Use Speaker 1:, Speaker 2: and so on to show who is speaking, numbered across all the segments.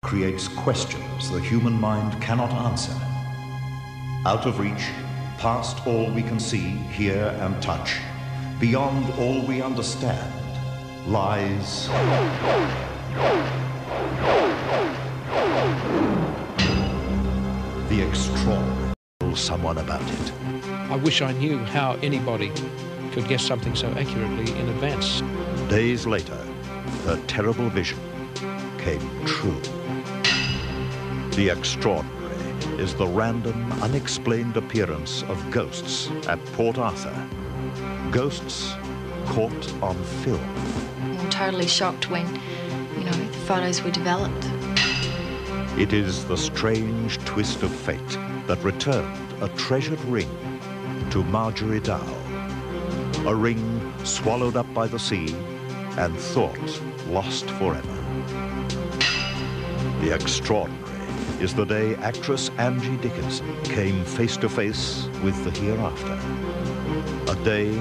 Speaker 1: creates questions the human mind cannot answer. Out of reach, past all we can see, hear, and touch, beyond all we understand, lies the extraordinary. Tell someone about it.
Speaker 2: I wish I knew how anybody could guess something so accurately in advance.
Speaker 1: Days later, her terrible vision came true. The extraordinary is the random, unexplained appearance of ghosts at Port Arthur. Ghosts caught on film.
Speaker 3: I'm totally shocked when, the photos were developed.
Speaker 1: It is the strange twist of fate that returned a treasured ring to Marjorie Dow. A ring swallowed up by the sea and thought lost forever. The extraordinary is the day actress Angie Dickinson came face to face with the hereafter. A day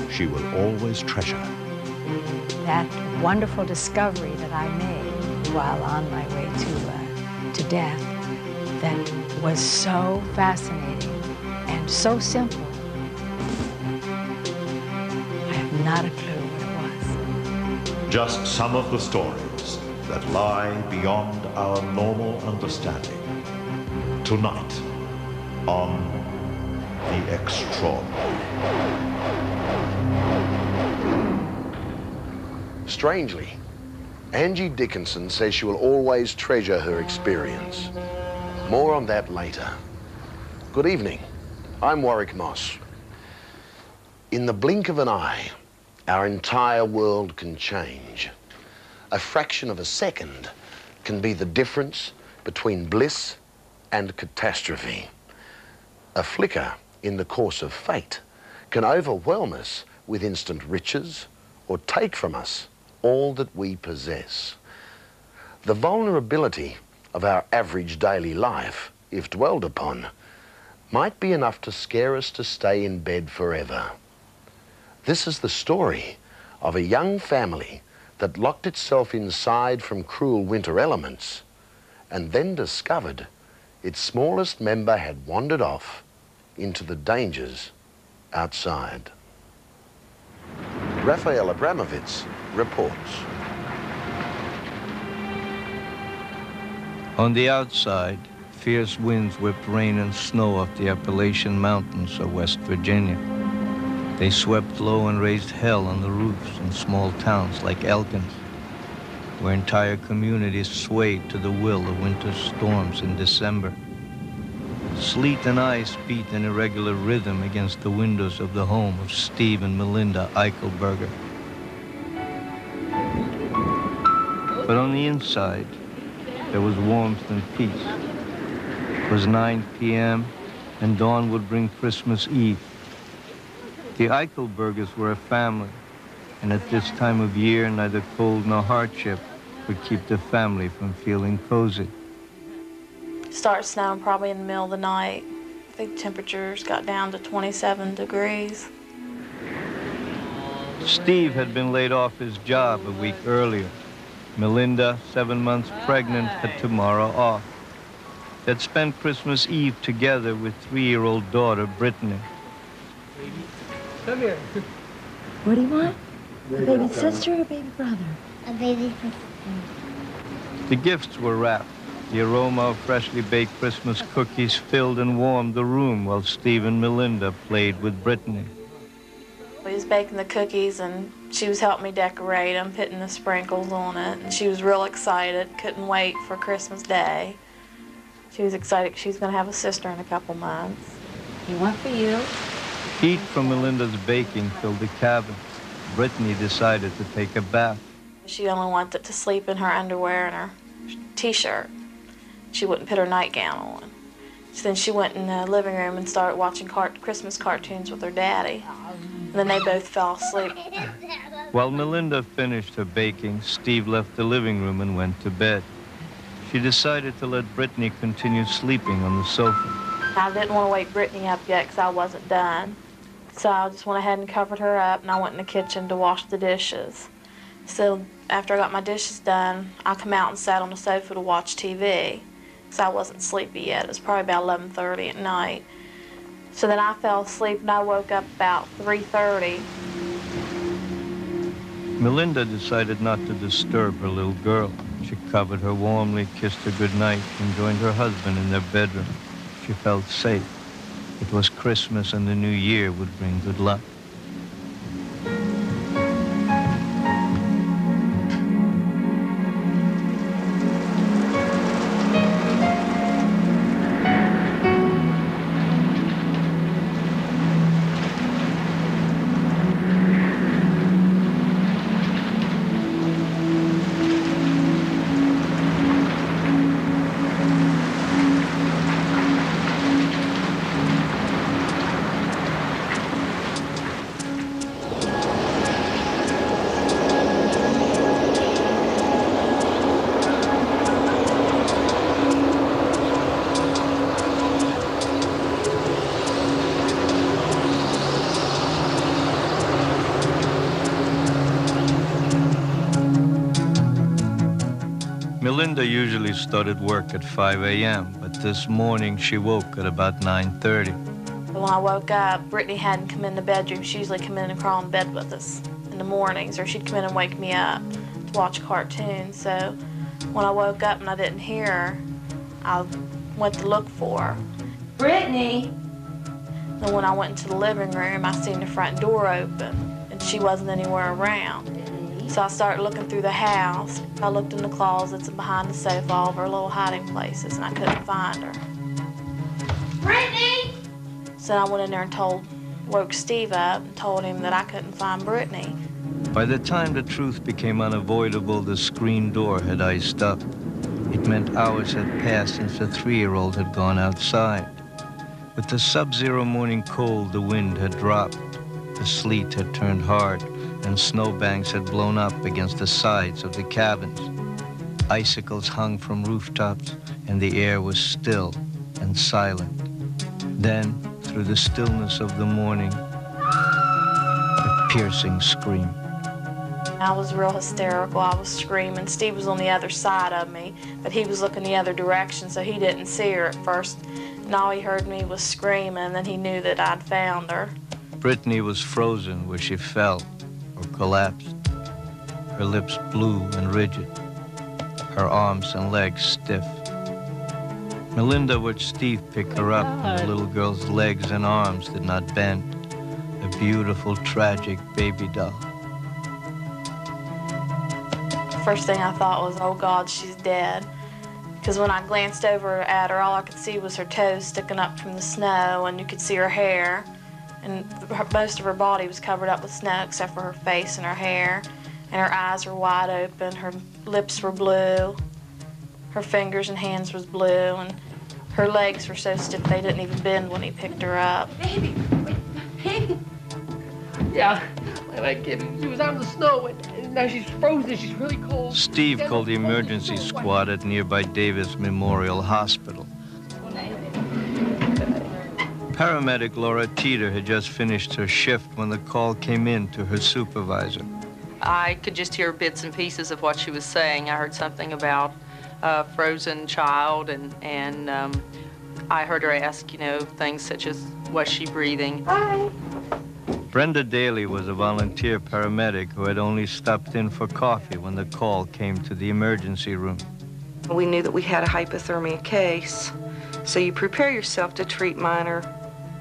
Speaker 1: she will always treasure.
Speaker 4: That wonderful discovery that I made while on my way to death, that was so fascinating and so simple. I have not a clue what it was.
Speaker 1: Just some of the stories that lie beyond our normal understanding. Tonight on The Extraordinary.
Speaker 5: Strangely, Angie Dickinson says she will always treasure her experience. More on that later. Good evening. I'm Warwick Moss. In the blink of an eye, our entire world can change. A fraction of a second can be the difference between bliss and catastrophe. A flicker in the course of fate can overwhelm us with instant riches or take from us all that we possess. The vulnerability of our average daily life, if dwelled upon, might be enough to scare us to stay in bed forever. This is the story of a young family that locked itself inside from cruel winter elements and then discovered its smallest member had wandered off into the dangers outside. Raphael Abramovitz reports.
Speaker 6: On the outside, fierce winds whipped rain and snow off the Appalachian Mountains of West Virginia. They swept low and raised hell on the roofs in small towns like Elkins, where entire communities swayed to the will of winter storms in December. Sleet and ice beat an irregular rhythm against the windows of the home of Steve and Melinda Eichelberger. But on the inside, there was warmth and peace. It was 9 p.m., and dawn would bring Christmas Eve. The Eichelbergers were a family, and at this time of year, neither cold nor hardship would keep the family from feeling cozy.
Speaker 7: It started snowing probably in the middle of the night. I think temperatures got down to 27 degrees.
Speaker 6: Steve had been laid off his job a week earlier. Melinda, 7 months pregnant, had tomorrow off. They'd spent Christmas Eve together with 3-year-old daughter, Brittany.
Speaker 2: Come here.
Speaker 4: What do you want? A baby sister or a baby brother?
Speaker 8: A baby sister.
Speaker 6: The gifts were wrapped. The aroma of freshly baked Christmas cookies filled and warmed the room while Steve and Melinda played with Brittany.
Speaker 7: We was baking the cookies and she was helping me decorate them, putting the sprinkles on it, and she was real excited, couldn't wait for Christmas Day. She was excited she was going to have a sister in a couple months.
Speaker 4: One for you.
Speaker 6: Heat from Melinda's baking filled the cabin. Brittany decided to take a bath.
Speaker 7: She only wanted to sleep in her underwear and her t-shirt. She wouldn't put her nightgown on. So then she went in the living room and started watching Christmas cartoons with her daddy. And then they both fell asleep.
Speaker 6: While Melinda finished her baking, Steve left the living room and went to bed. She decided to let Brittany continue sleeping on the sofa.
Speaker 7: I didn't want to wake Brittany up yet because I wasn't done. So I just went ahead and covered her up, and I went in the kitchen to wash the dishes. So after I got my dishes done, I come out and sat on the sofa to watch TV, because I wasn't sleepy yet. It was probably about 11:30 at night. So then I fell asleep and I woke up about 3:30.
Speaker 6: Melinda decided not to disturb her little girl. She covered her warmly, kissed her goodnight, and joined her husband in their bedroom. She felt safe. It was Christmas and the new year would bring good luck. Melinda usually started work at 5 a.m., but this morning she woke at about 9:30.
Speaker 7: When I woke up, Brittany hadn't come in the bedroom. She usually come in and crawl in bed with us in the mornings, or she'd come in and wake me up to watch cartoons. So when I woke up and I didn't hear her, I went to look for her.
Speaker 4: Brittany!
Speaker 7: Then when I went into the living room, I seen the front door open, and she wasn't anywhere around. So I started looking through the house. I looked in the closets and behind the sofa, all of her little hiding places, and I couldn't find her.
Speaker 4: Brittany!
Speaker 7: So I went in there and woke Steve up and told him that I couldn't find Brittany.
Speaker 6: By the time the truth became unavoidable, the screen door had iced up. It meant hours had passed since the 3-year-old had gone outside. With the sub-zero morning cold, the wind had dropped. The sleet had turned hard, and snowbanks had blown up against the sides of the cabins. Icicles hung from rooftops, and the air was still and silent. Then, through the stillness of the morning, a piercing scream.
Speaker 7: I was real hysterical. I was screaming. Steve was on the other side of me, but he was looking the other direction, so he didn't see her at first. And all he heard me was screaming, and then he knew that I'd found her.
Speaker 6: Brittany was frozen where she fell or collapsed, her lips blue and rigid, her arms and legs stiff. Melinda watched Steve pick her up, and the little girl's legs and arms did not bend. A beautiful, tragic baby doll.
Speaker 7: First thing I thought was, oh God, she's dead. Because when I glanced over at her, all I could see was her toes sticking up from the snow, and you could see her hair. And most of her body was covered up with snow except for her face and her hair. And her eyes were wide open, her lips were blue, her fingers and hands was blue, and her legs were so stiff they didn't even bend when he picked her up.
Speaker 8: Baby, baby. Yeah, like she was out in the snow, and now she's frozen, she's really cold.
Speaker 6: Steve called the emergency squad at nearby Davis Memorial Hospital. Paramedic Laura Teeter had just finished her shift when the call came in to her supervisor.
Speaker 9: I could just hear bits and pieces of what she was saying. I heard something about a frozen child, and I heard her ask, things such as, was she breathing?
Speaker 8: Hi.
Speaker 6: Brenda Daly was a volunteer paramedic who had only stopped in for coffee when the call came to the emergency room.
Speaker 10: We knew that we had a hypothermia case, so you prepare yourself to treat minor,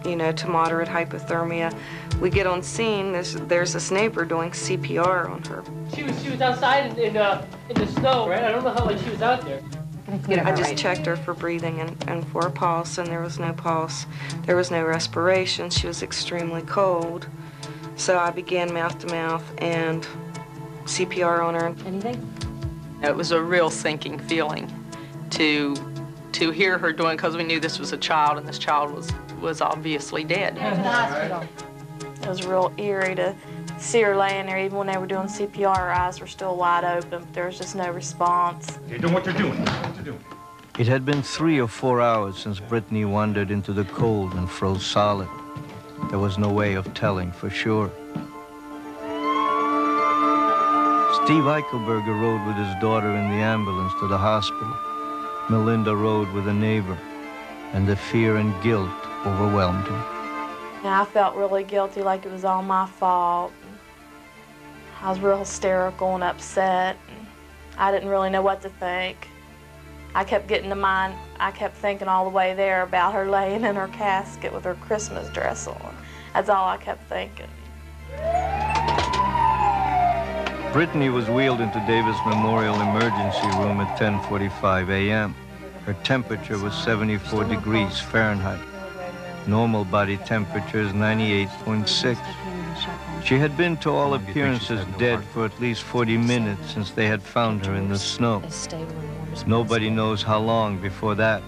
Speaker 10: to moderate hypothermia. We get on scene, there's this neighbor doing CPR on her.
Speaker 8: She was outside in the snow, right? I don't know how long she was out there.
Speaker 10: I just checked her for breathing and for a pulse, and there was no pulse. There was no respiration. She was extremely cold. So I began mouth-to-mouth and CPR on her.
Speaker 8: Anything?
Speaker 9: It was a real sinking feeling to hear her doing, because we knew this was a child, and this child was obviously dead.
Speaker 7: It was real eerie to see her laying there. Even when they were doing CPR, her eyes were still wide open, but there was just no response.
Speaker 11: They're doing what they're doing.
Speaker 6: It had been 3 or 4 hours since Brittany wandered into the cold and froze solid. There was no way of telling for sure. Steve Eichelberger rode with his daughter in the ambulance to the hospital. Melinda rode with a neighbor, and the fear and guilt overwhelmed him.
Speaker 7: And I felt really guilty, like it was all my fault. I was real hysterical and upset. I didn't really know what to think. I kept getting to mind, I kept thinking all the way there about her laying in her casket with her Christmas dress on. That's all I kept thinking.
Speaker 6: Brittany was wheeled into Davis Memorial Emergency Room at 10:45 a.m. Her temperature was 74 degrees Fahrenheit. Normal body temperature is 98.6. She had been, to all appearances, dead for at least 40 minutes since they had found her in the snow. Nobody knows how long before that.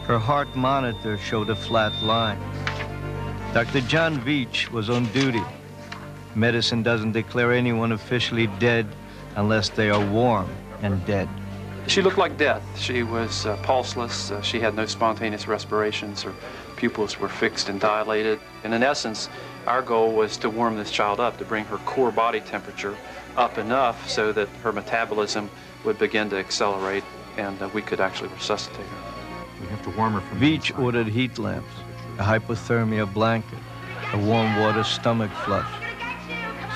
Speaker 6: Her heart monitor showed a flat line. Dr. John Veach was on duty. Medicine doesn't declare anyone officially dead unless they are warm and dead.
Speaker 11: She looked like death. She was pulseless. She had no spontaneous respirations. Her pupils were fixed and dilated. And in essence, our goal was to warm this child up, to bring her core body temperature up enough so that her metabolism would begin to accelerate and we could actually resuscitate her.
Speaker 12: We have to warm her from
Speaker 6: Veach ordered heat lamps, a hypothermia blanket, a warm water stomach flush.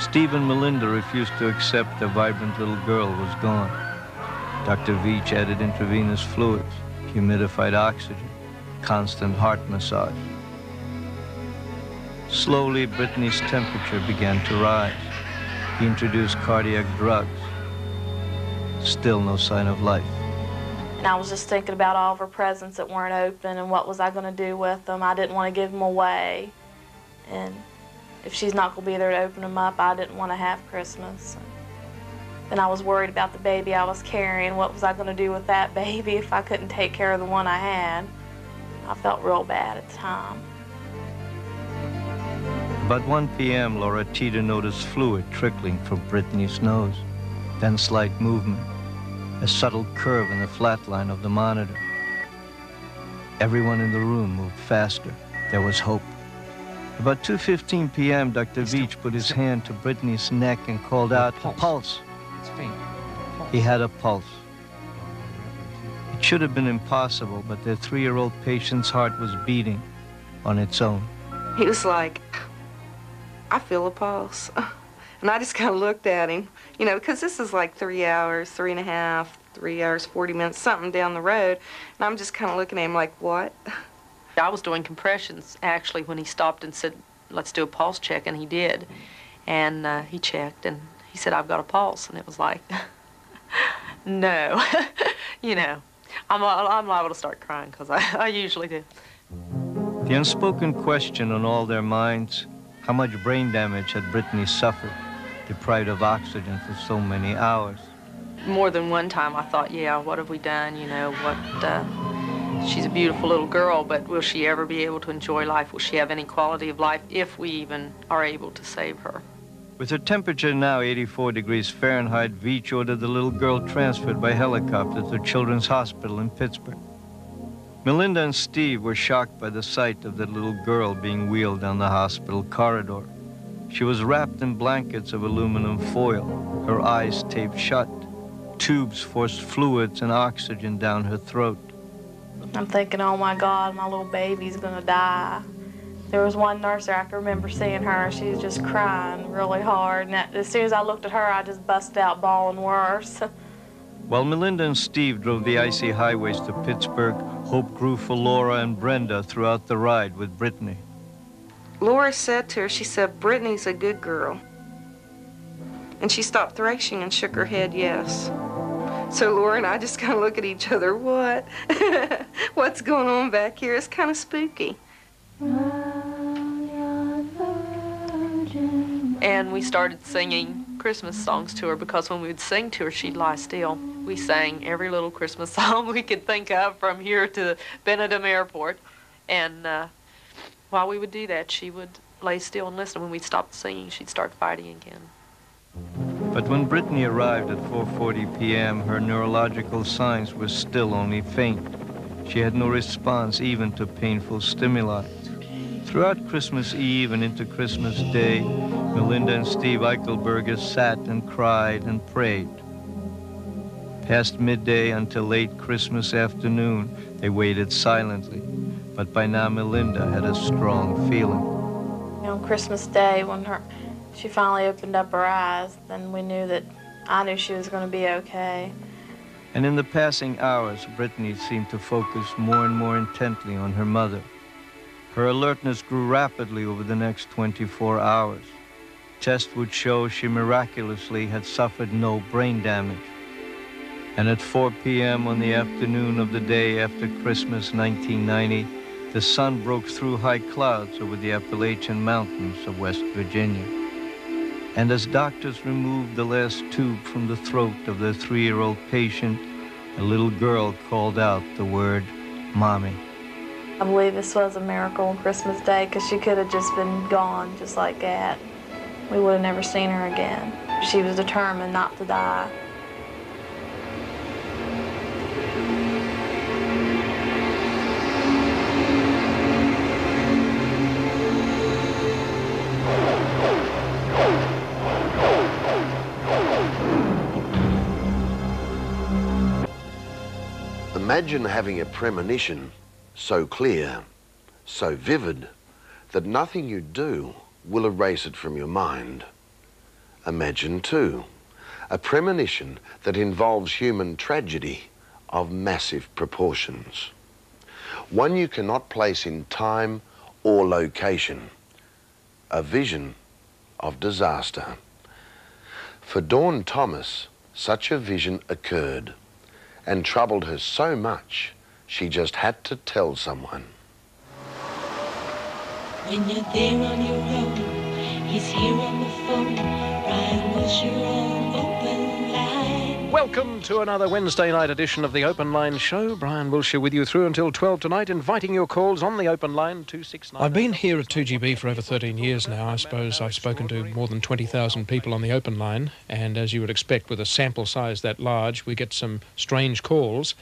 Speaker 6: Steve and Melinda refused to accept the vibrant little girl was gone. Dr. Veach added intravenous fluids, humidified oxygen, constant heart massage. Slowly, Brittany's temperature began to rise. He introduced cardiac drugs. Still no sign of life.
Speaker 7: And I was just thinking about all of her presents that weren't open and what was I going to do with them. I didn't want to give them away. And if she's not going to be there to open them up, I didn't want to have Christmas. And I was worried about the baby I was carrying. What was I going to do with that baby if I couldn't take care of the one I had? I felt real bad at the time.
Speaker 6: About 1 p.m., Laura Teeter noticed fluid trickling from Brittany's nose, then slight movement, a subtle curve in the flat line of the monitor. Everyone in the room moved faster. There was hope. About 2:15 p.m., Dr. Veach put his hand to Brittany's neck and called out, "Pulse."
Speaker 2: It's faint.
Speaker 6: He had a pulse. It should have been impossible, but their 3-year-old patient's heart was beating on its own.
Speaker 10: He was like, "I feel a pulse." And I just kind of looked at him, you know, because this is like 3 hours, 3.5, 3 hours, 40 minutes, something down the road. And I'm just kind of looking at him like, what?
Speaker 9: I was doing compressions, actually, when he stopped and said, "Let's do a pulse check," and he did. And he checked, and he said, "I've got a pulse." And it was like, no. You know, I'm liable to start crying, because I usually do.
Speaker 6: The unspoken question on all their minds, how much brain damage had Brittany suffered, deprived of oxygen for so many hours?
Speaker 9: More than one time I thought, yeah, what have we done? You know, she's a beautiful little girl, but will she ever be able to enjoy life? Will she have any quality of life if we even are able to save her?
Speaker 6: With her temperature now 84 degrees Fahrenheit, Veach ordered the little girl transferred by helicopter to Children's Hospital in Pittsburgh. Melinda and Steve were shocked by the sight of the little girl being wheeled down the hospital corridor. She was wrapped in blankets of aluminum foil, her eyes taped shut. Tubes forced fluids and oxygen down her throat.
Speaker 7: I'm thinking, oh my God, my little baby's gonna die. There was one nurse there, I can remember seeing her, she was just crying really hard. And as soon as I looked at her, I just busted out bawling worse.
Speaker 6: While Melinda and Steve drove the icy highways to Pittsburgh, hope grew for Laura and Brenda throughout the ride with Brittany.
Speaker 10: Laura said to her, she said, "Brittany's a good girl." And she stopped thrashing and shook her head yes. So Laura and I just kind of look at each other, what? What's going on back here? It's kind of spooky.
Speaker 9: And we started singing Christmas songs to her, because when we would sing to her, she'd lie still. We sang every little Christmas song we could think of from here to Benedum Airport. And while we would do that, she would lay still and listen. When we stopped singing, she'd start fighting again.
Speaker 6: But when Brittany arrived at 4:40 p.m., her neurological signs were still only faint. She had no response even to painful stimuli. Throughout Christmas Eve and into Christmas Day, Melinda and Steve Eichelberger sat and cried and prayed. Past midday until late Christmas afternoon, they waited silently. But by now, Melinda had a strong feeling.
Speaker 7: On Christmas Day, when she finally opened up her eyes, then I knew she was going to be okay.
Speaker 6: And in the passing hours, Brittany seemed to focus more and more intently on her mother. Her alertness grew rapidly over the next 24 hours. Tests would show she miraculously had suffered no brain damage. And at 4 p.m. on the afternoon of the day after Christmas 1990, the sun broke through high clouds over the Appalachian Mountains of West Virginia. And as doctors removed the last tube from the throat of their 3-year-old patient, a little girl called out the word, "Mommy."
Speaker 7: I believe this was a miracle on Christmas Day, because she could have just been gone just like that. We would have never seen her again. She was determined not to die.
Speaker 5: Imagine having a premonition so clear, so vivid, that nothing you do will erase it from your mind. Imagine, too, a premonition that involves human tragedy of massive proportions. One you cannot place in time or location. A vision of disaster. For Dawn Thomas, such a vision occurred and troubled her so much, she just had to tell someone.
Speaker 12: When you're there on your own, he's here on the phone. Brian Wilshire on Open Line.
Speaker 2: Welcome to another Wednesday night edition of the Open Line Show. Brian Wilshire with you through until 12 tonight, inviting your calls on the Open Line 269. I've been here at 2GB for over 13 years now. I suppose I've spoken to more than 20,000 people on the Open Line, and as you would expect with a sample size that large, we get some strange calls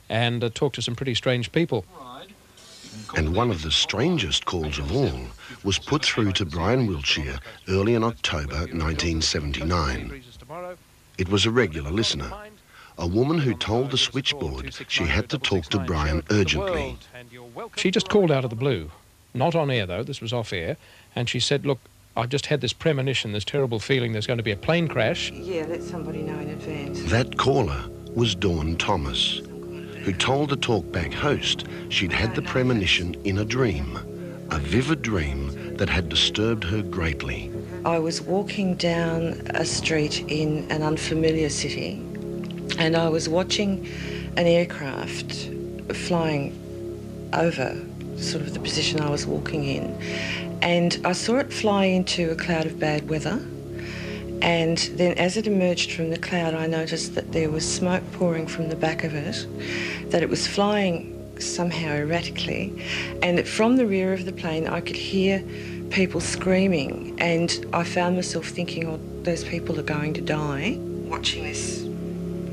Speaker 2: and talk to some pretty strange people.
Speaker 5: And one of the strangest calls of all was put through to Brian Wilshire early in October 1979. It was a regular listener, a woman who told the switchboard she had to talk to Brian urgently.
Speaker 2: She just called out of the blue, not on air though, this was off air, and she said, "Look, I've just had this premonition, this terrible feeling there's going to be a plane crash."
Speaker 10: Yeah, let somebody know in advance.
Speaker 5: That caller was Dawn Thomas, who told the talkback host she'd had the premonition in a dream, a vivid dream that had disturbed her greatly.
Speaker 10: I was walking down a street in an unfamiliar city, and I was watching an aircraft flying over sort of the position I was walking in, and I saw it fly into a cloud of bad weather. And then as it emerged from the cloud, I noticed that there was smoke pouring from the back of it, that it was flying somehow erratically, and that from the rear of the plane I could hear people screaming, and I found myself thinking, oh, those people are going to die, watching this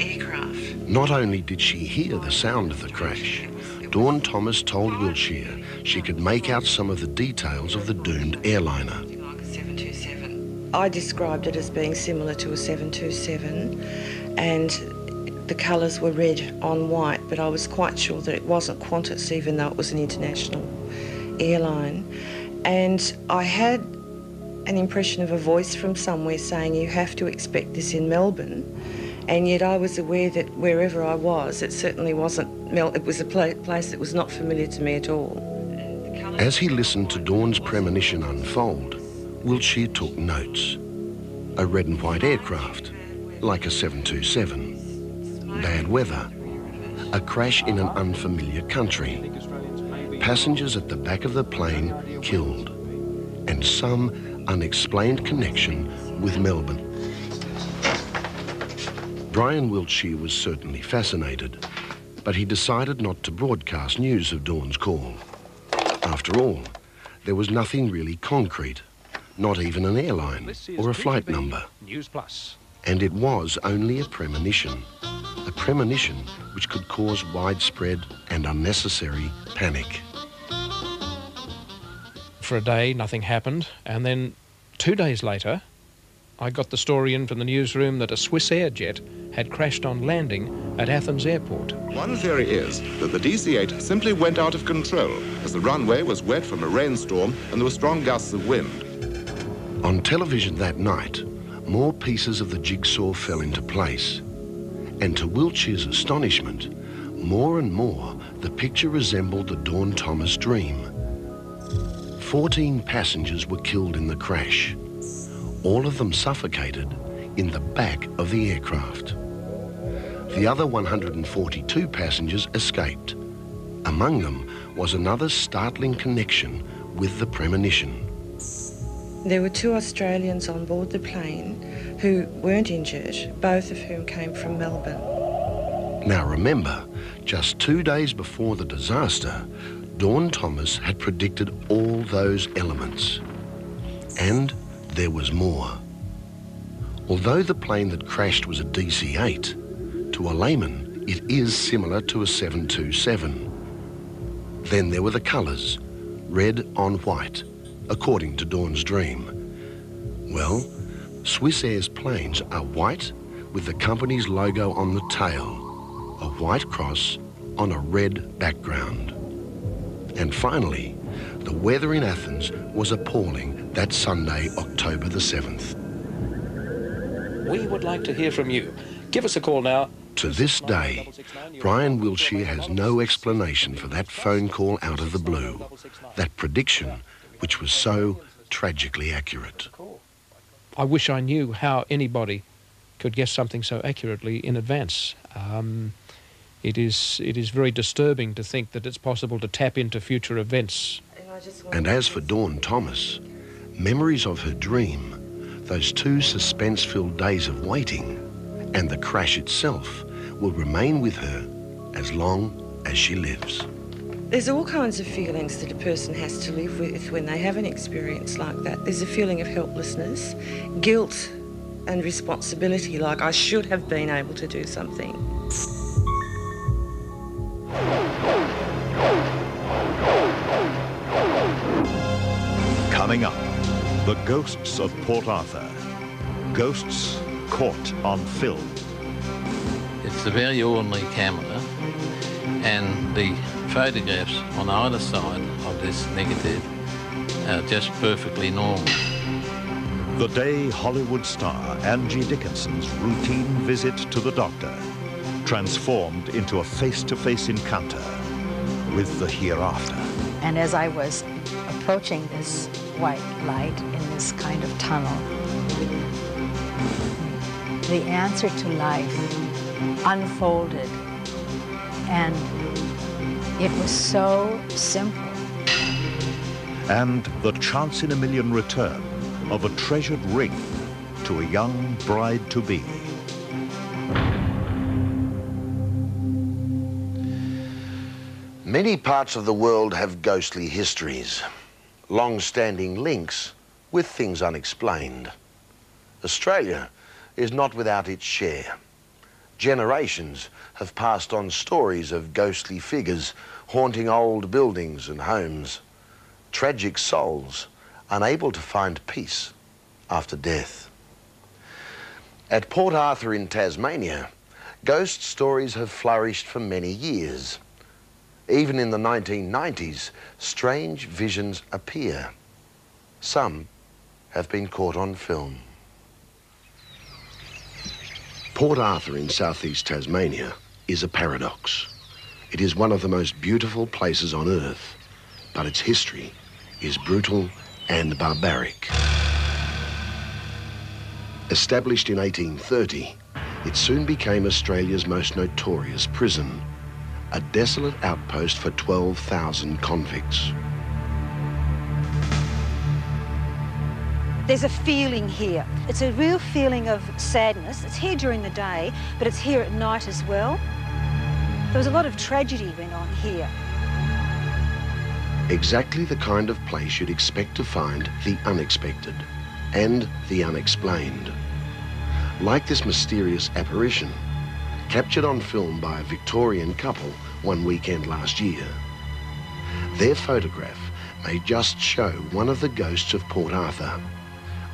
Speaker 10: aircraft.
Speaker 5: Not only did she hear the sound of the crash, Dawn Thomas told Wilshire she could make out some of the details of the doomed airliner.
Speaker 10: I described it as being similar to a 727, and the colours were red on white, but I was quite sure that it wasn't Qantas, even though it was an international airline. And I had an impression of a voice from somewhere saying, you have to expect this in Melbourne, and yet I was aware that wherever I was, it certainly wasn't it was a place that was not familiar to me at all.
Speaker 5: As he listened to Dawn's premonition unfold, Wilshire took notes. A red and white aircraft, like a 727. Bad weather. A crash in an unfamiliar country. Passengers at the back of the plane killed. And some unexplained connection with Melbourne. Brian Wilshire was certainly fascinated, but he decided not to broadcast news of Dawn's call. After all, there was nothing really concrete. Not even an airline or a flight number.
Speaker 2: News Plus.
Speaker 5: And it was only a premonition which could cause widespread and unnecessary panic.
Speaker 2: For a day, nothing happened, and then 2 days later, I got the story in from the newsroom that a Swiss Air jet had crashed on landing at Athens airport.
Speaker 13: One theory is that the DC-8 simply went out of control as the runway was wet from a rainstorm and there were strong gusts of wind.
Speaker 5: On television that night, more pieces of the jigsaw fell into place. And to Wiltshire's astonishment, more and more the picture resembled the Dawn Thomas dream. 14 passengers were killed in the crash. All of them suffocated in the back of the aircraft. The other 142 passengers escaped. Among them was another startling connection with the premonition.
Speaker 10: There were 2 Australians on board the plane who weren't injured, both of whom came from Melbourne.
Speaker 5: Now remember, just 2 days before the disaster, Dawn Thomas had predicted all those elements. And there was more. Although the plane that crashed was a DC-8, to a layman it is similar to a 727. Then there were the colours, red on white, according to Dawn's dream. Well, Swiss Air's planes are white with the company's logo on the tail, a white cross on a red background. And finally, the weather in Athens was appalling that Sunday, October the 7th.
Speaker 2: We would like to hear from you. Give us a call now.
Speaker 5: To this day, Brian Wiltshire has no explanation for that phone call out of the blue, that prediction which was so tragically accurate.
Speaker 2: I wish I knew how anybody could guess something so accurately in advance. It is very disturbing to think that it's possible to tap into future events.
Speaker 5: And as for Dawn Thomas, memories of her dream, those 2 suspense-filled days of waiting, and the crash itself will remain with her as long as she lives.
Speaker 10: There's all kinds of feelings that a person has to live with when they have an experience like that. There's a feeling of helplessness, guilt and responsibility, like I should have been able to do something.
Speaker 1: Coming up, the ghosts of Port Arthur. Ghosts caught on film.
Speaker 14: It's a very ordinary camera, and the photographs on either side of this negative are just perfectly normal.
Speaker 1: The day Hollywood star Angie Dickinson's routine visit to the doctor transformed into a face-to-face encounter with the hereafter.
Speaker 4: And as I was approaching this white light in this kind of tunnel, the answer to life unfolded, and it was so simple.
Speaker 1: And the chance-in-a-million return of a treasured ring to a young bride-to-be.
Speaker 5: Many parts of the world have ghostly histories, long-standing links with things unexplained. Australia is not without its share. Generations have passed on stories of ghostly figures haunting old buildings and homes, tragic souls unable to find peace after death. At Port Arthur in Tasmania, ghost stories have flourished for many years. Even in the 1990s, strange visions appear. Some have been caught on film. Port Arthur in southeast Tasmania is a paradox. It is one of the most beautiful places on earth, but its history is brutal and barbaric. Established in 1830, it soon became Australia's most notorious prison, a desolate outpost for 12,000 convicts.
Speaker 15: There's a feeling here. It's a real feeling of sadness. It's here during the day, but it's here at night as well. There was a lot of tragedy went on here.
Speaker 5: Exactly the kind of place you'd expect to find the unexpected and the unexplained. Like this mysterious apparition, captured on film by a Victorian couple one weekend last year. Their photograph may just show one of the ghosts of Port Arthur,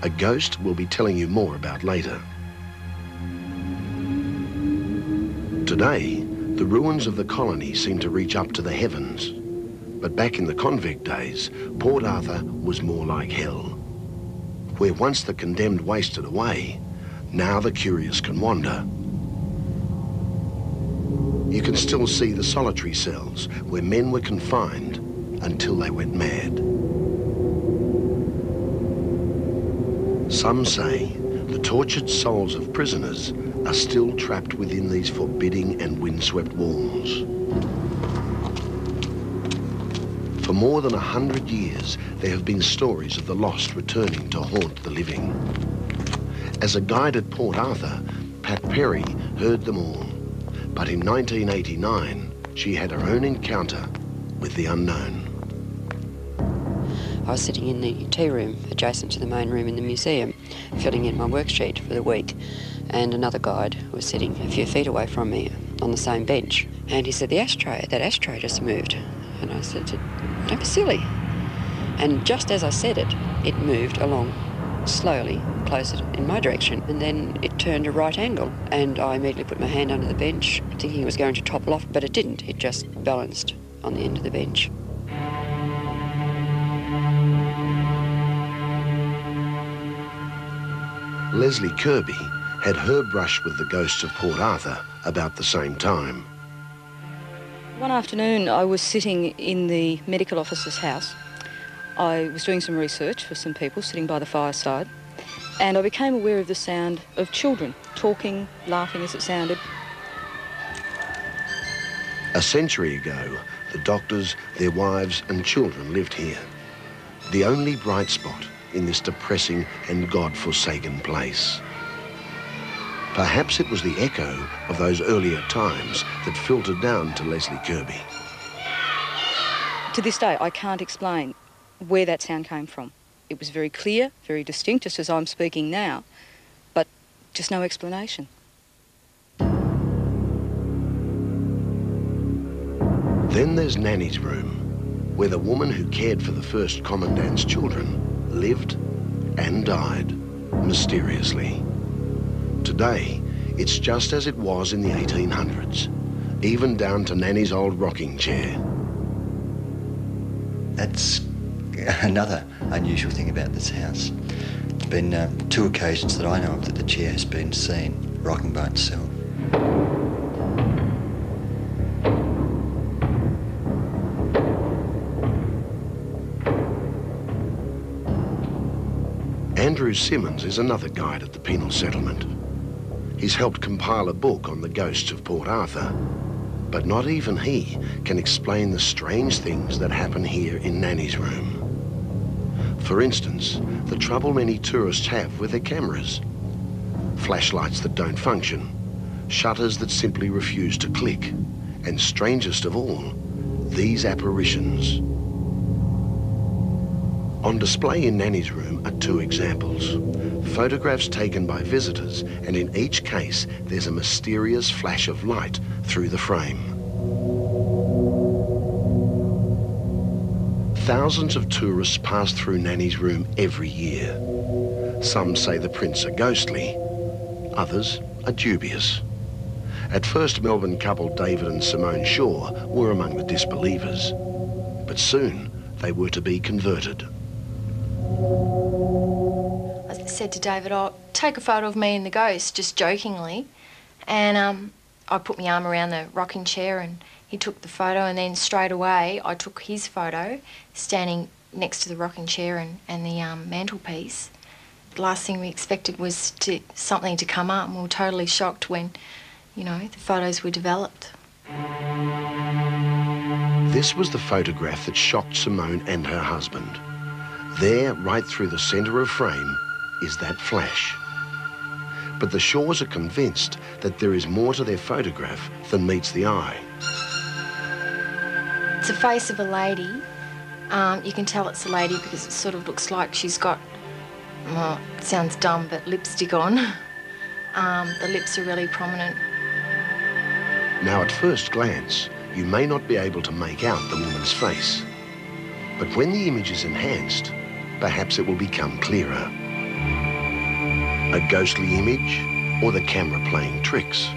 Speaker 5: a ghost we'll be telling you more about later. Today, the ruins of the colony seem to reach up to the heavens. But back in the convict days, Port Arthur was more like hell. Where once the condemned wasted away, now the curious can wander. You can still see the solitary cells where men were confined until they went mad. Some say the tortured souls of prisoners are still trapped within these forbidding and windswept walls. For more than 100 years, there have been stories of the lost returning to haunt the living. As a guide at Port Arthur, Pat Perry heard them all. But in 1989, she had her own encounter with the unknown.
Speaker 16: I was sitting in the tea room adjacent to the main room in the museum, filling in my worksheet for the week, and another guide was sitting a few feet away from me on the same bench. And he said, that ashtray just moved. And I said, don't be silly. And just as I said it, it moved along slowly, closer in my direction, and then it turned a right angle. And I immediately put my hand under the bench, thinking it was going to topple off, but it didn't. It just balanced on the end of the bench.
Speaker 5: Leslie Kirby had her brush with the ghosts of Port Arthur about the same time.
Speaker 17: One afternoon I was sitting in the medical officer's house. I was doing some research for some people sitting by the fireside, and I became aware of the sound of children talking, laughing as it sounded.
Speaker 5: A century ago, the doctors, their wives and children lived here. The only bright spot in this depressing and God-forsaken place. Perhaps it was the echo of those earlier times that filtered down to Leslie Kirby.
Speaker 17: To this day, I can't explain where that sound came from. It was very clear, very distinct, just as I'm speaking now, but just no explanation.
Speaker 5: Then there's Nanny's room, where the woman who cared for the first commandant's children lived and died mysteriously. Today, it's just as it was in the 1800s, even down to Nanny's old rocking chair.
Speaker 18: That's another unusual thing about this house. There's been 2 occasions that I know of that the chair has been seen rocking by itself.
Speaker 5: Andrew Simmons is another guide at the penal settlement. He's helped compile a book on the ghosts of Port Arthur, but not even he can explain the strange things that happen here in Nanny's room. For instance, the trouble many tourists have with their cameras. Flashlights that don't function, shutters that simply refuse to click, and strangest of all, these apparitions. On display in Nanny's room are 2 examples. Photographs taken by visitors, and in each case there's a mysterious flash of light through the frame. Thousands of tourists pass through Nanny's room every year. Some say the prints are ghostly, others are dubious. At first, Melbourne couple David and Simone Shaw were among the disbelievers, but soon they were to be converted.
Speaker 3: I said to David, "Oh, take a photo of me and the ghost," just jokingly. And I put my arm around the rocking chair and he took the photo, and then straight away I took his photo standing next to the rocking chair and the mantelpiece. The last thing we expected was something to come up, and we were totally shocked when, you know, the photos were developed.
Speaker 5: This was the photograph that shocked Simone and her husband. There, right through the centre of frame, is that flash. But the Shaws are convinced that there is more to their photograph than meets the eye.
Speaker 3: It's a face of a lady. You can tell it's a lady because it sort of looks like she's got, well, it sounds dumb, but lipstick on. The lips are really prominent.
Speaker 5: Now, at first glance, you may not be able to make out the woman's face. But when the image is enhanced, perhaps it will become clearer. A ghostly image or the camera playing tricks?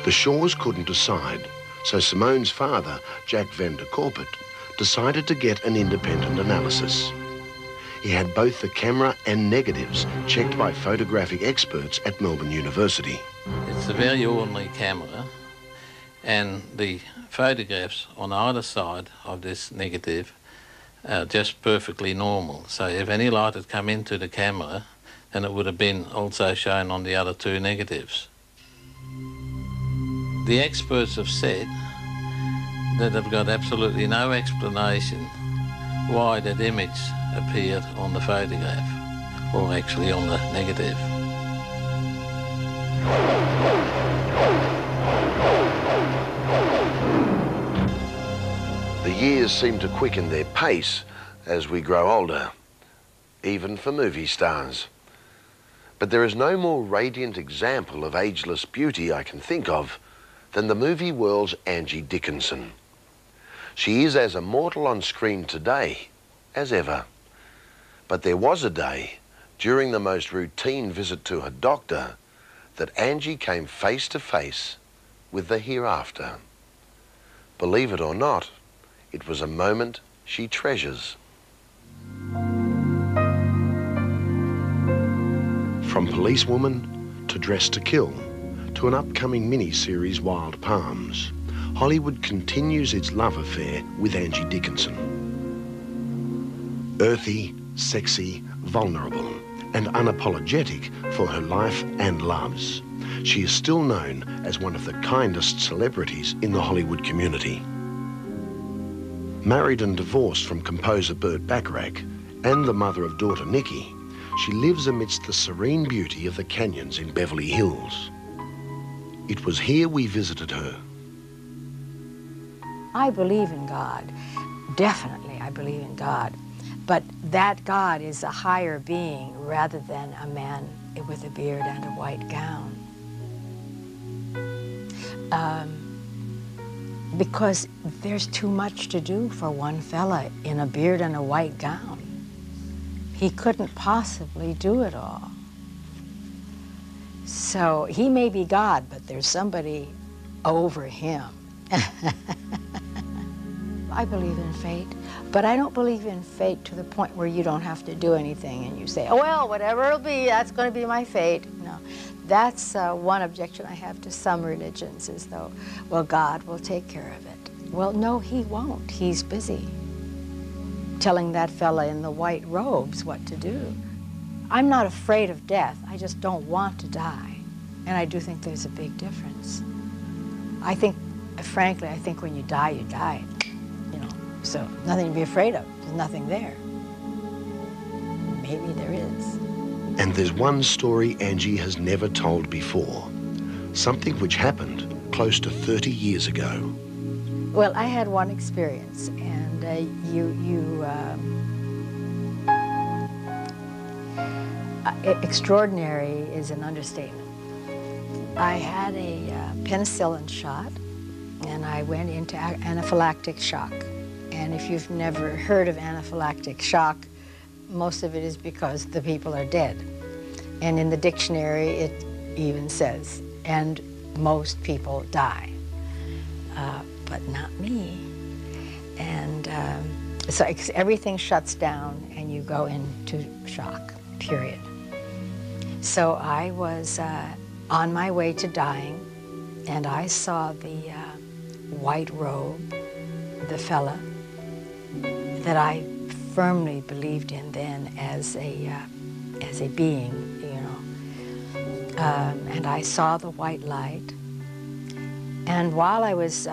Speaker 5: The Shaws couldn't decide, so Simone's father, Jack van der Korpert, decided to get an independent analysis. He had both the camera and negatives checked by photographic experts at Melbourne University.
Speaker 14: It's a very ordinary camera, and the photographs on either side of this negative are just perfectly normal. So if any light had come into the camera, then it would have been also shown on the other two negatives. The experts have said that they've got absolutely no explanation why that image appeared on the photograph, or actually on the negative.
Speaker 5: The years seem to quicken their pace as we grow older, even for movie stars. But there is no more radiant example of ageless beauty I can think of than the movie world's Angie Dickinson. She is as immortal on screen today as ever. But there was a day, during the most routine visit to her doctor, that Angie came face to face with the hereafter. Believe it or not, it was a moment she treasures. From policewoman to Dress to Kill, to an upcoming mini-series Wild Palms, Hollywood continues its love affair with Angie Dickinson. Earthy, sexy, vulnerable, and unapologetic for her life and loves, she is still known as one of the kindest celebrities in the Hollywood community. Married and divorced from composer Burt Bacharach and the mother of daughter Nikki, she lives amidst the serene beauty of the canyons in Beverly Hills. It was here we visited her.
Speaker 4: I believe in God. Definitely, I believe in God. But that God is a higher being rather than a man with a beard and a white gown. Because there's too much to do for one fella in a beard and a white gown. He couldn't possibly do it all. So he may be God, but there's somebody over him. I believe in fate, but I don't believe in fate to the point where you don't have to do anything and you say, oh, well, whatever it'll be, that's going to be my fate. No, that's one objection I have to some religions, is though, well, God will take care of it. Well, no, he won't. He's busy telling that fella in the white robes what to do. I'm not afraid of death. I just don't want to die. And I do think there's a big difference. I think, frankly, I think when you die, you die. You know, so nothing to be afraid of. There's nothing there. Maybe there is.
Speaker 5: And there's one story Angie has never told before. Something which happened close to 30 years ago.
Speaker 4: Well, I had one experience, and extraordinary is an understatement. I had a penicillin shot, and I went into anaphylactic shock. And if you've never heard of anaphylactic shock, most of it is because the people are dead. And in the dictionary, it even says, and most people die, but not me. And so everything shuts down and you go into shock, period. So I was on my way to dying, and I saw the white robe, the fella that I firmly believed in then as a being, you know. And I saw the white light. And while I was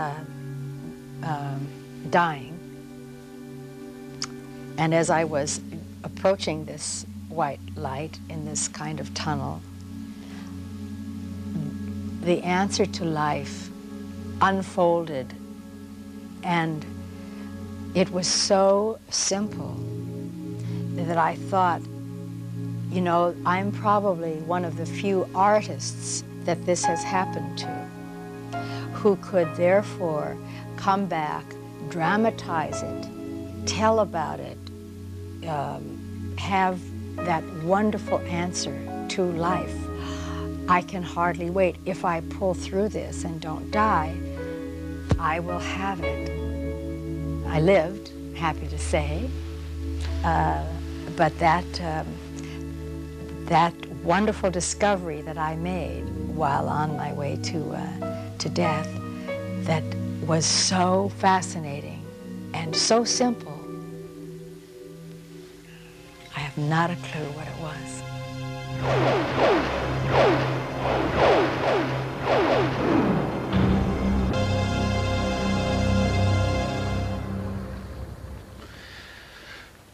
Speaker 4: dying, and as I was approaching this white light in this kind of tunnel, the answer to life unfolded, and it was so simple that I thought, you know, I'm probably one of the few artists that this has happened to, who could therefore come back, dramatize it, tell about it, have that wonderful answer to life. I can hardly wait. If I pull through this and don't die, I will have it. I lived, happy to say, but that wonderful discovery that I made while on my way to death, that was so fascinating and so simple, I have not a clue what it was.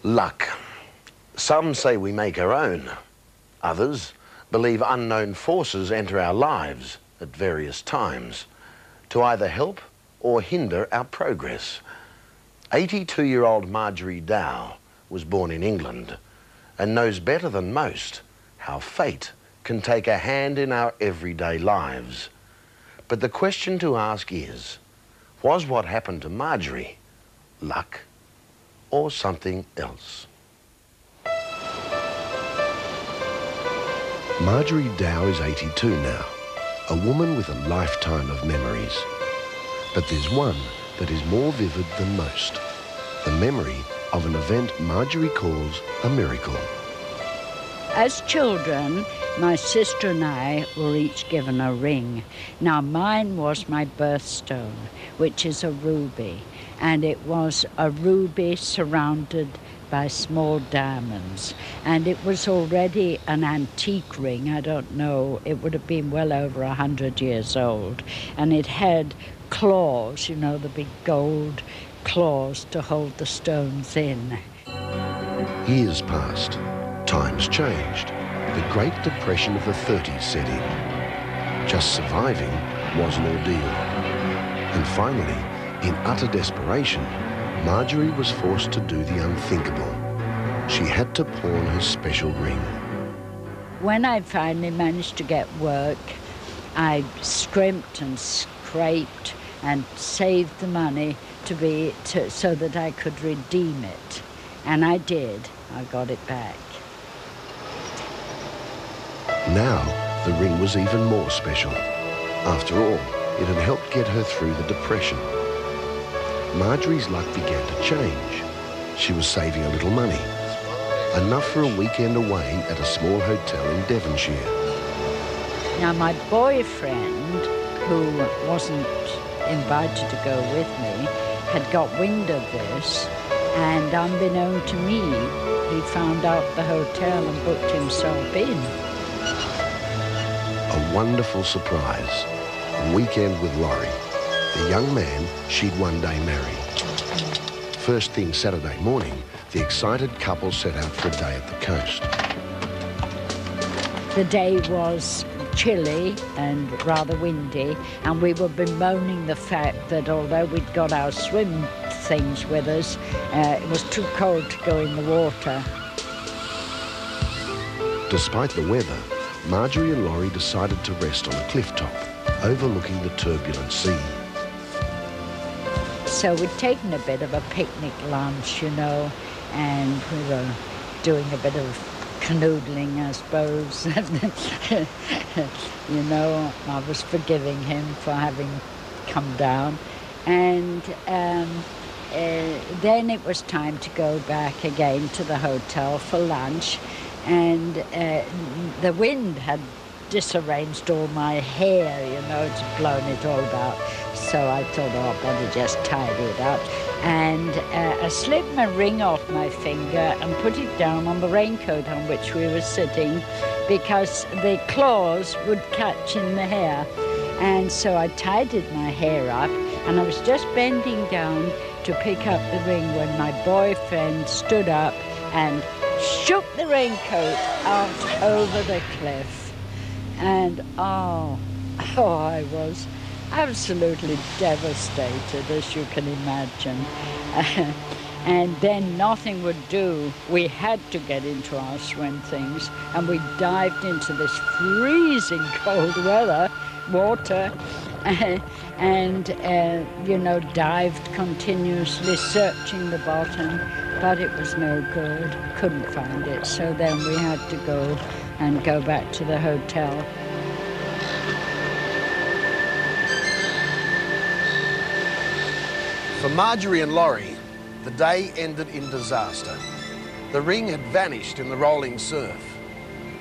Speaker 5: Luck. Some say we make our own. Others believe unknown forces enter our lives at various times to either help or hinder our progress. 82-year-old Marjorie Dow was born in England and knows better than most how fate can take a hand in our everyday lives. But the question to ask is, was what happened to Marjorie luck or something else? Marjorie Dow is 82 now, a woman with a lifetime of memories. But there's one that is more vivid than most, the memory of an event Marjorie calls a miracle.
Speaker 19: As children, my sister and I were each given a ring. Now mine was my birthstone, which is a ruby, and it was a ruby surrounded by small diamonds, and it was already an antique ring. I don't know, it would have been well over 100 years old, and it had claws, you know, the big gold claws to hold the stones in.
Speaker 5: Years passed, times changed. The Great Depression of the 30s set in. Just surviving was an ordeal. And finally, in utter desperation, Marjorie was forced to do the unthinkable. She had to pawn her special ring.
Speaker 19: When I finally managed to get work, I scrimped and scraped and saved the money so that I could redeem it. And I did. I got it back.
Speaker 5: Now, the ring was even more special. After all, it had helped get her through the Depression. Marjorie's luck began to change. She was saving a little money, enough for a weekend away at a small hotel in Devonshire.
Speaker 19: Now, my boyfriend, who wasn't invited to go with me, had got wind of this, and unbeknown to me, he found out the hotel and booked himself in.
Speaker 5: A wonderful surprise. A weekend with Laurie, the young man she'd one day marry. First thing Saturday morning, the excited couple set out for a day at the coast.
Speaker 19: The day was chilly and rather windy, and we were bemoaning the fact that although we'd got our swim things with us, it was too cold to go in the water.
Speaker 5: Despite the weather, Marjorie and Laurie decided to rest on a cliff top, overlooking the turbulent sea.
Speaker 19: So we'd taken a bit of a picnic lunch, you know, and we were doing a bit of canoodling, I suppose. You know, I was forgiving him for having come down. And then it was time to go back again to the hotel for lunch. And the wind had disarranged all my hair, you know, it's blown it all about. So I thought, oh, I'd better just tidy it up. And I slipped my ring off my finger and put it down on the raincoat on which we were sitting, because the claws would catch in the hair. And so I tidied my hair up, and I was just bending down to pick up the ring when my boyfriend stood up and shook the raincoat out over the cliff. And I was absolutely devastated, as you can imagine. And then nothing would do. We had to get into our swim things, and we dived into this freezing cold water, and you know, dived continuously, searching the bottom, but it was no good. Couldn't find it. So then we had to go and go back to the hotel.
Speaker 5: For Marjorie and Laurie, the day ended in disaster. The ring had vanished in the rolling surf.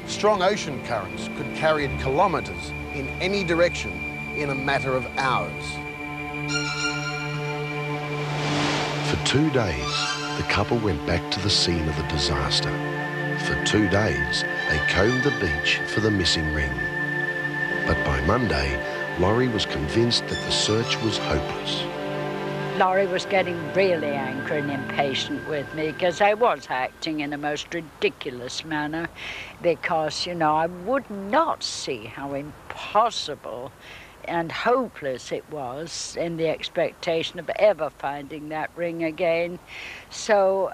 Speaker 5: Strong ocean currents could carry it kilometres in any direction in a matter of hours. For 2 days, the couple went back to the scene of the disaster. For 2 days, they combed the beach for the missing ring. But by Monday, Laurie was convinced that the search was hopeless.
Speaker 19: Laurie was getting really angry and impatient with me because I was acting in a most ridiculous manner because, you know, I would not see how impossible and hopeless it was in the expectation of ever finding that ring again. So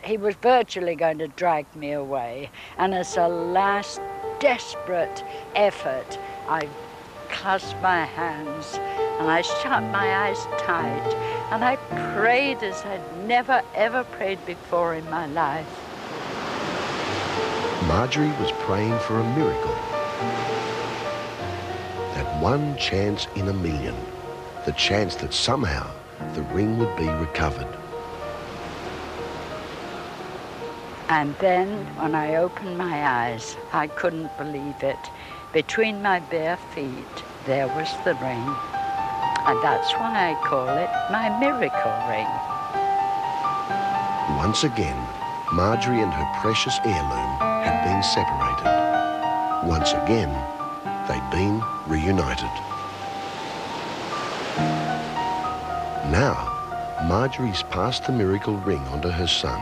Speaker 19: he was virtually going to drag me away. And as a last desperate effort, I clasped my hands and I shut my eyes tight and I prayed as I'd never ever prayed before in my life.
Speaker 5: Marjorie was praying for a miracle. That one chance in a million, the chance that somehow the ring would be recovered.
Speaker 19: And then when I opened my eyes, I couldn't believe it. Between my bare feet, there was the ring. And that's why I call it my miracle ring.
Speaker 5: Once again, Marjorie and her precious heirloom had been separated. Once again, they'd been reunited. Now, Marjorie's passed the miracle ring onto her son,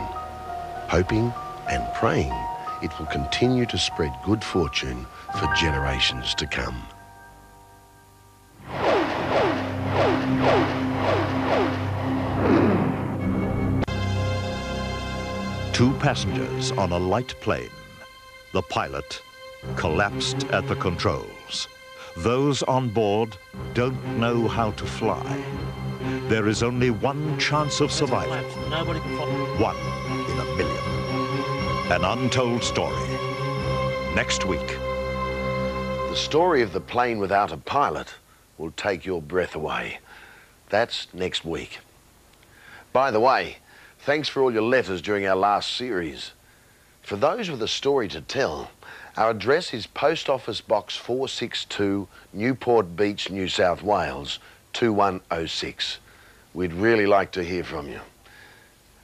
Speaker 5: hoping and praying it will continue to spread good fortune for generations to come.
Speaker 1: Two passengers on a light plane. The pilot collapsed at the controls. Those on board don't know how to fly. There is only one chance of survival. One in a million. An untold story. Next week.
Speaker 5: The story of the plane without a pilot will take your breath away. That's next week. By the way, thanks for all your letters during our last series. For those with a story to tell, our address is Post Office Box 462, Newport Beach, New South Wales, 2106. We'd really like to hear from you.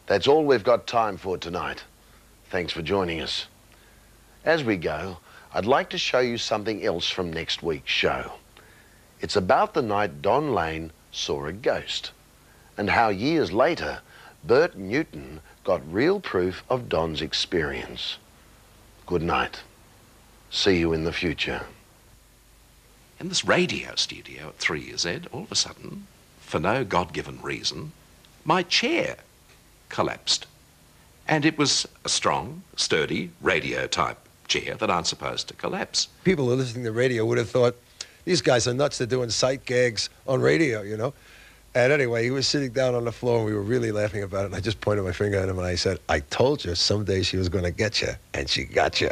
Speaker 5: That's all we've got time for tonight. Thanks for joining us. As we go, I'd like to show you something else from next week's show. It's about the night Don Lane saw a ghost and how years later, Bert Newton got real proof of Don's experience. Good night. See you in the future.
Speaker 20: In this radio studio at 3Z, all of a sudden, for no God-given reason, my chair collapsed. And it was a strong, sturdy, radio-type chair that aren't supposed to collapse.
Speaker 21: People who are listening to radio would have thought, these guys are nuts, they're doing sight gags on radio, you know? And anyway, he was sitting down on the floor and we were really laughing about it. And I just pointed my finger at him and I said, I told you someday she was going to get you, and she got you.